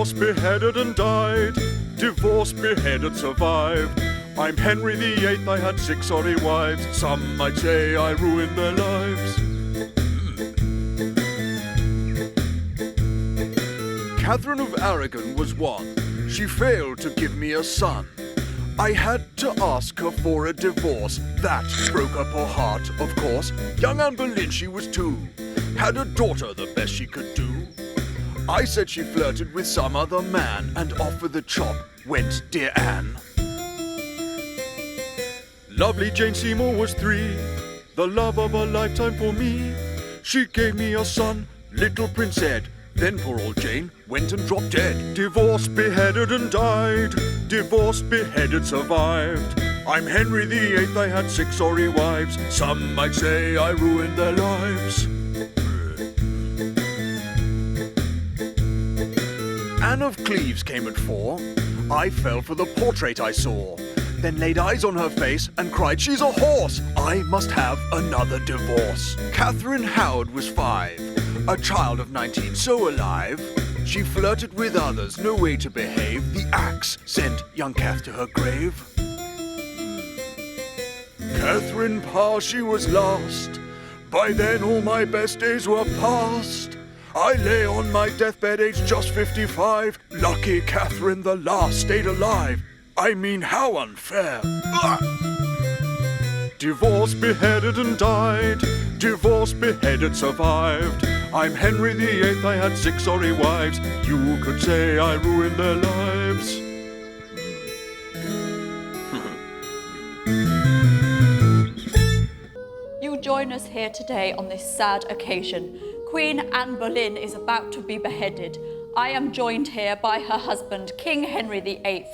Divorced, beheaded and died. Divorced, beheaded, survived. I'm Henry VIII, I had 6 sorry wives. Some might say I ruined their lives. Catherine of Aragon was one. She failed to give me a son. I had to ask her for a divorce. That broke up her heart, of course. Young Anne Boleyn, she was 2. Had a daughter, the best she could do. I said she flirted with some other man, and off with the chop went dear Anne. Lovely Jane Seymour was 3, the love of a lifetime for me. She gave me a son, little Prince Ed. Then poor old Jane went and dropped dead. Divorced, beheaded and died. Divorced, beheaded, survived. I'm Henry VIII, I had 6 sorry wives. Some might say I ruined their lives. Anne of Cleves came at 4. I fell for the portrait I saw. Then laid eyes on her face and cried, she's a horse! I must have another divorce. Catherine Howard was 5, a child of 19, so alive. She flirted with others, no way to behave. The axe sent young Cath to her grave. Catherine Parr, she was last. By then all my best days were past. I lay on my deathbed, aged just 55. Lucky Catherine the last stayed alive. I mean, how unfair. Divorced, beheaded and died. Divorced, beheaded, survived. I'm Henry VIII, I had 6 sorry wives. You could say I ruined their lives. You join us here today on this sad occasion. Queen Anne Boleyn is about to be beheaded. I am joined here by her husband, King Henry VIII.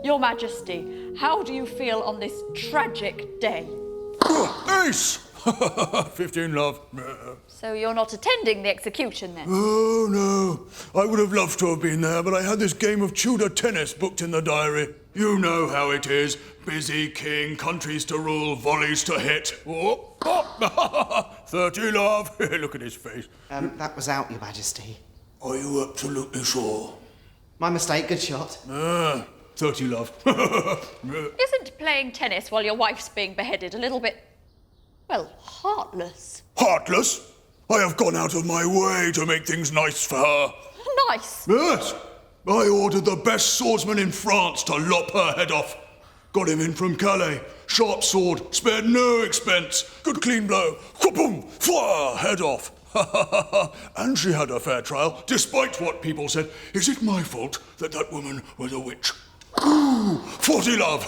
Your Majesty, how do you feel on this tragic day? Ace! 15, love. So you're not attending the execution then? Oh, no. I would have loved to have been there, but I had this game of Tudor tennis booked in the diary. You know how it is. Busy king, countries to rule, volleys to hit. Oh, oh. 30, love. Look at his face. That was out, Your Majesty. Are you absolutely sure? My mistake, good shot. 30, love. Isn't playing tennis while your wife's being beheaded a little bit, well, heartless? Heartless? I have gone out of my way to make things nice for her. Nice? Yes. I ordered the best swordsman in France to lop her head off. Got him in from Calais. Sharp sword, spared no expense. Good clean blow. Whoop-boom, fwah, head off. And she had a fair trial, despite what people said. Is it my fault that that woman was a witch? Ooh, 40, love.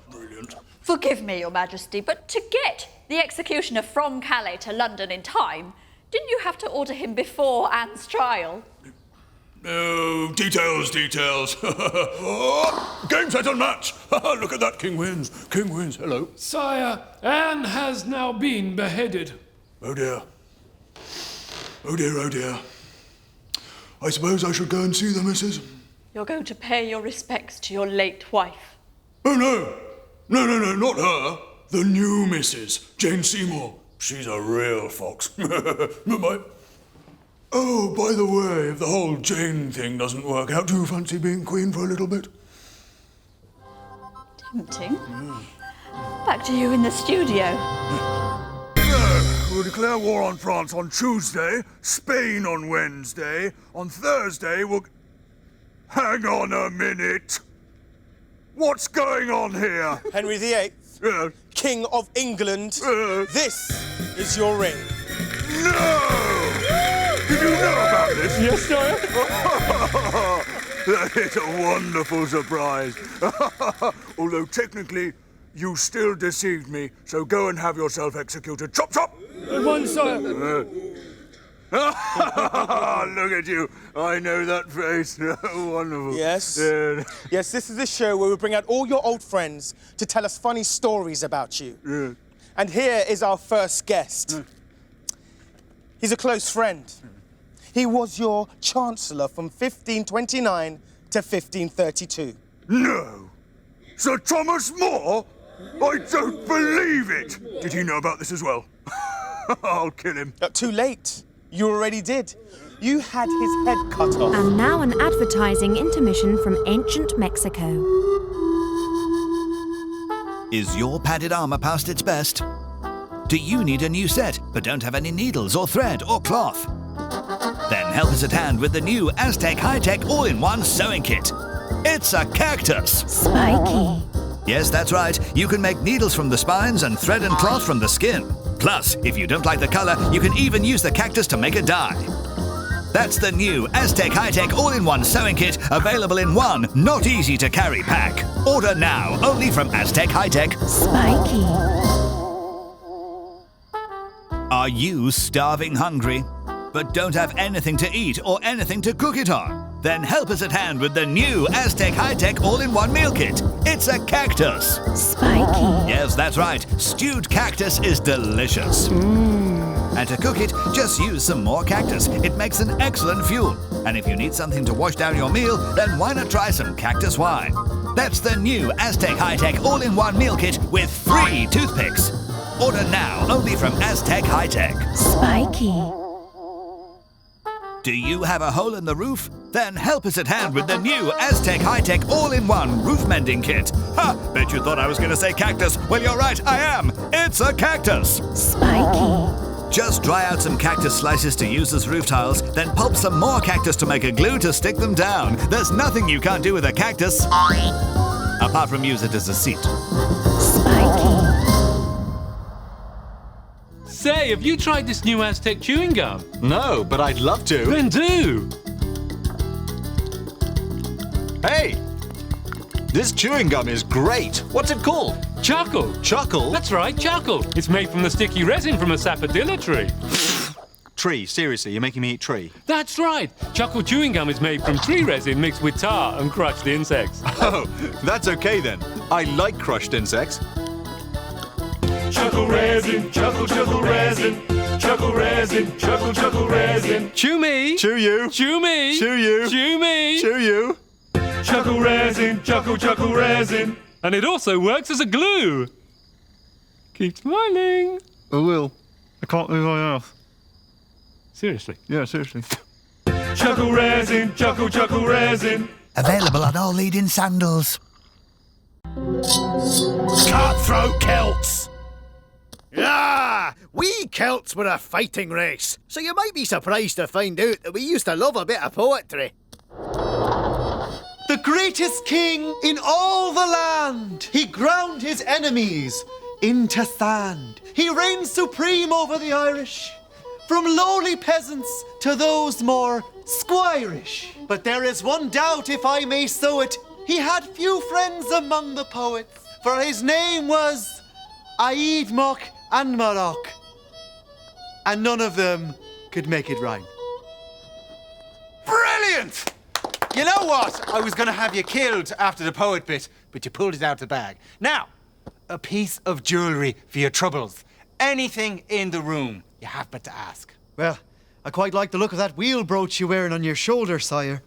Brilliant. Forgive me, Your Majesty, but to get the executioner from Calais to London in time, didn't you have to order him before Anne's trial? Oh, details. Oh, game, set, and match. Look at that, king wins. King wins, hello. Sire, Anne has now been beheaded. Oh dear. Oh dear, oh dear. I suppose I should go and see the missus. You're going to pay your respects to your late wife. Oh no, not her. The new missus, Jane Seymour. She's a real fox. Bye-bye. Oh, by the way, if the whole Jane thing doesn't work out, do you fancy being queen for a little bit? Tempting. Back to you in the studio. We'll declare war on France on Tuesday, Spain on Wednesday. On Thursday, we'll... Hang on a minute. What's going on here? Henry VIII, Yes. King of England, this is your ring. No! Did you know about this? Yes, sire. That is a wonderful surprise. Although technically, you still deceived me, so go and have yourself executed. Chop, chop! At once, sire. Look at you. I know that face. Wonderful. Yes. Yes, this is the show where we bring out all your old friends to tell us funny stories about you. And here is our first guest. He's a close friend. He was your chancellor from 1529 to 1532. No. Sir Thomas More? I don't believe it. Did he know about this as well? I'll kill him. Too late. You already did. You had his head cut off. And now an advertising intermission from ancient Mexico. Is your padded armor past its best? Do you need a new set but don't have any needles or thread or cloth? Then help us at hand with the new Aztec high-tech all-in-one sewing kit. It's a cactus! Spiky. Yes, that's right. You can make needles from the spines and thread and cloth from the skin. Plus, if you don't like the color, you can even use the cactus to make a dye. That's the new Aztec high-tech all-in-one sewing kit, available in one not easy to carry pack. Order now, only from Aztec High-Tech. Spiky. Are you starving hungry, but don't have anything to eat or anything to cook it on? Then help us at hand with the new Aztec High-Tech all-in-one meal kit. It's a cactus. Spiky. Yes, that's right. Stewed cactus is delicious. And to cook it, just use some more cactus. It makes an excellent fuel. And if you need something to wash down your meal, then why not try some cactus wine? That's the new Aztec High-Tech all-in-one meal kit with 3 toothpicks. Order now, only from Aztec High-Tech. Spiky. Do you have a hole in the roof? Then help us at hand with the new Aztec High-Tech all-in-one roof mending kit. Ha! Bet you thought I was going to say cactus. Well, you're right, I am. It's a cactus. Spiky. Just dry out some cactus slices to use as roof tiles, then pulp some more cactus to make a glue to stick them down. There's nothing you can't do with a cactus, apart from use it as a seat. Spiky. Say, have you tried this new Aztec chewing gum? No, but I'd love to. Then do! Hey! This chewing gum is great. What's it called? Charcoal. Charcoal? That's right, charcoal. It's made from the sticky resin from a sapodilla tree. Tree, seriously, you're making me eat tree. That's right. Charcoal chewing gum is made from tree resin mixed with tar and crushed insects. Oh, that's okay then. I like crushed insects. Chuckle resin, chuckle resin, chuckle resin, chuckle resin. Chew me. Chew you. Chew me. Chew you. Chew me. Chew you. Chuckle resin, chuckle resin. And it also works as a glue. Keep smiling. I will. I can't move my mouth. Seriously. Yeah, seriously. Chuckle resin, chuckle resin. Available on all leading sandals. Cutthroat Celts! Ah! We Celts were a fighting race, so you might be surprised to find out that we used to love a bit of poetry. The greatest king in all the land. He ground his enemies into sand. He reigned supreme over the Irish, from lowly peasants to those more squirish. But there is one doubt, if I may sow it. He had few friends among the poets, for his name was Aid Mock and Maroc, and none of them could make it rhyme. Brilliant! You know what? I was going to have you killed after the poet bit, but you pulled it out of the bag. Now, a piece of jewellery for your troubles. Anything in the room, you have but to ask. Well, I quite like the look of that wheel brooch you're wearing on your shoulder, sire.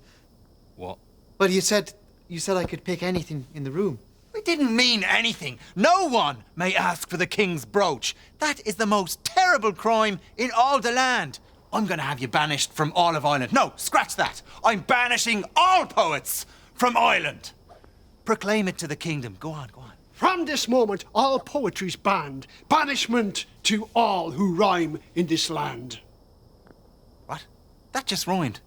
What? Well, you said I could pick anything in the room. I didn't mean anything. No one may ask for the king's brooch. That is the most terrible crime in all the land. I'm going to have you banished from all of Ireland. No, scratch that. I'm banishing all poets from Ireland. Proclaim it to the kingdom. Go on, go on. From this moment, all poetry's banned. Banishment to all who rhyme in this land. What? That just rhymed.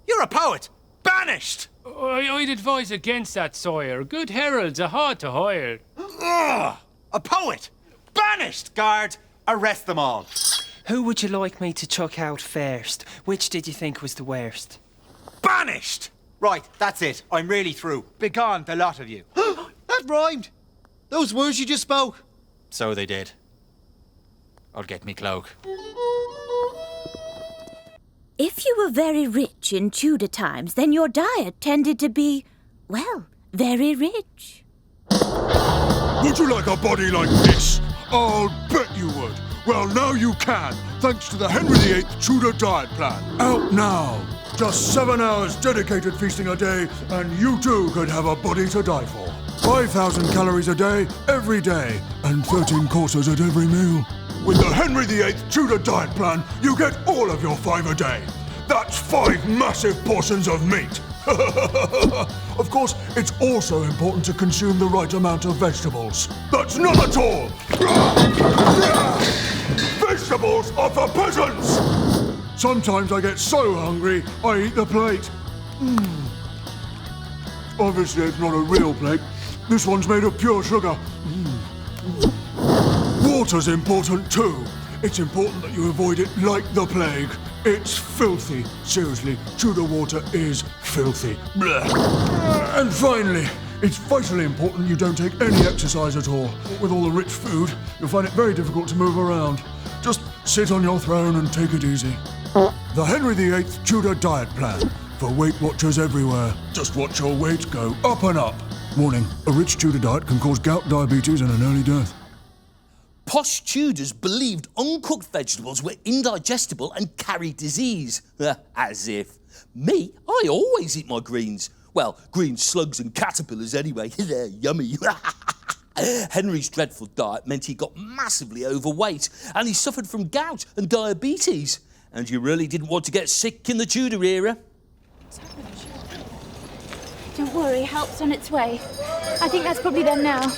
You're a poet. Banished! I'd advise against that, sire. Good heralds are hard to hire. Ugh! A poet! Banished! Guard, arrest them all. Who would you like me to chuck out first? Which did you think was the worst? Banished! Right, that's it. I'm really through. Begone, the lot of you. That rhymed. Those words you just spoke. So they did. I'll get me cloak. If you were very rich in Tudor times, then your diet tended to be, well, very rich. Would you like a body like this? I'll bet you would. Well, now you can, thanks to the Henry VIII Tudor diet plan. Out now. Just 7 hours dedicated feasting a day, and you too could have a body to die for. 5,000 calories a day, every day, and 13 courses at every meal. With the Henry VIII Tudor diet plan, you get all of your 5 a day. That's 5 massive portions of meat. Of course, it's also important to consume the right amount of vegetables. That's not at all! Vegetables are for peasants! Sometimes I get so hungry, I eat the plate. Obviously, it's not a real plate. This one's made of pure sugar. Water's important too. It's important that you avoid it like the plague. It's filthy. Seriously, Tudor water is filthy. Blech. And finally, it's vitally important you don't take any exercise at all. With all the rich food, you'll find it very difficult to move around. Just sit on your throne and take it easy. The Henry VIII Tudor diet plan. For Weight Watchers everywhere. Just watch your weight go up and up. Warning, a rich Tudor diet can cause gout, diabetes and an early death. Posh Tudors believed uncooked vegetables were indigestible and carried disease. As if. Me, I always eat my greens. Well, green slugs and caterpillars anyway. They're yummy. Henry's dreadful diet meant he got massively overweight and he suffered from gout and diabetes. And you really didn't want to get sick in the Tudor era. Don't worry, help's on its way. I think that's probably them now.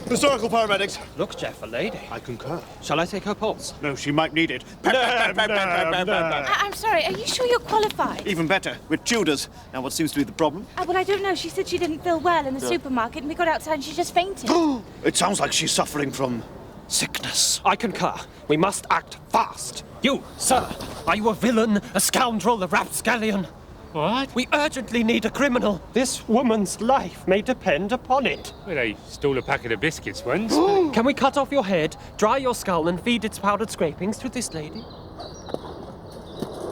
Historical paramedics. Look, Jeff, a lady. I concur. Shall I take her pulse? No, she might need it. I'm sorry, are you sure you're qualified? Even better, with Tudors. Now, what seems to be the problem? Well, I don't know. She said she didn't feel well in the supermarket and we got outside and she just fainted. It sounds like she's suffering from sickness. I concur. We must act fast. You, sir, are you a villain, a scoundrel, a rapscallion? What? We urgently need a criminal. This woman's life may depend upon it. Well, they stole a packet of biscuits once. Can we cut off your head, dry your skull, and feed its powdered scrapings to this lady?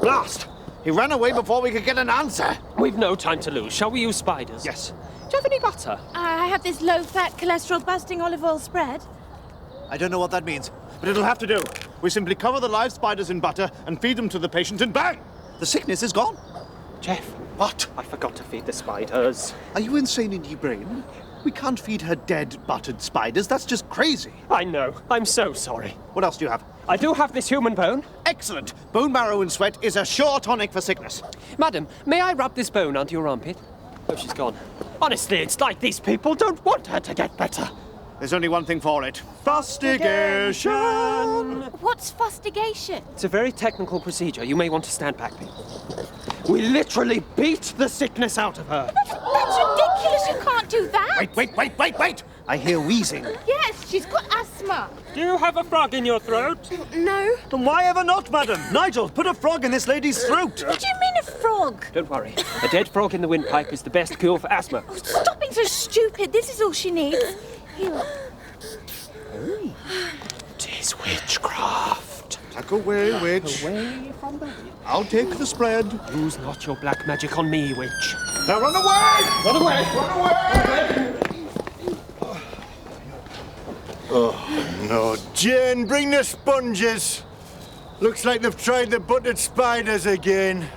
Blast! He ran away before we could get an answer. We've no time to lose. Shall we use spiders? Yes. Do you have any butter? I have this low-fat, cholesterol-busting olive oil spread. I don't know what that means, but it'll have to do. We simply cover the live spiders in butter and feed them to the patient, and bang! The sickness is gone. Jeff. What? I forgot to feed the spiders. Are you insane in your brain? We can't feed her dead, buttered spiders. That's just crazy. I know. I'm so sorry. What else do you have? I do have this human bone. Excellent. Bone marrow and sweat is a sure tonic for sickness. Madam, may I rub this bone under your armpit? Oh, she's gone. Honestly, it's like these people don't want her to get better. There's only one thing for it. Fustigation! What's fustigation? It's a very technical procedure. You may want to stand back, people. We literally beat the sickness out of her. That's ridiculous. You can't do that. Wait. I hear wheezing. Yes, she's got asthma. Do you have a frog in your throat? No. Then why ever not, madam? Nigel, put a frog in this lady's throat. What do you mean a frog? Don't worry. A dead frog in the windpipe is the best cure for asthma. Oh, stop being so stupid. This is all she needs. Here. Tis witchcraft. Tuck away, witch. Away from the witch. I'll take the spread. Use not your black magic on me, witch. Now run away! Run away! Run away! Oh, no. Jane, bring the sponges. Looks like they've tried the buttered spiders again.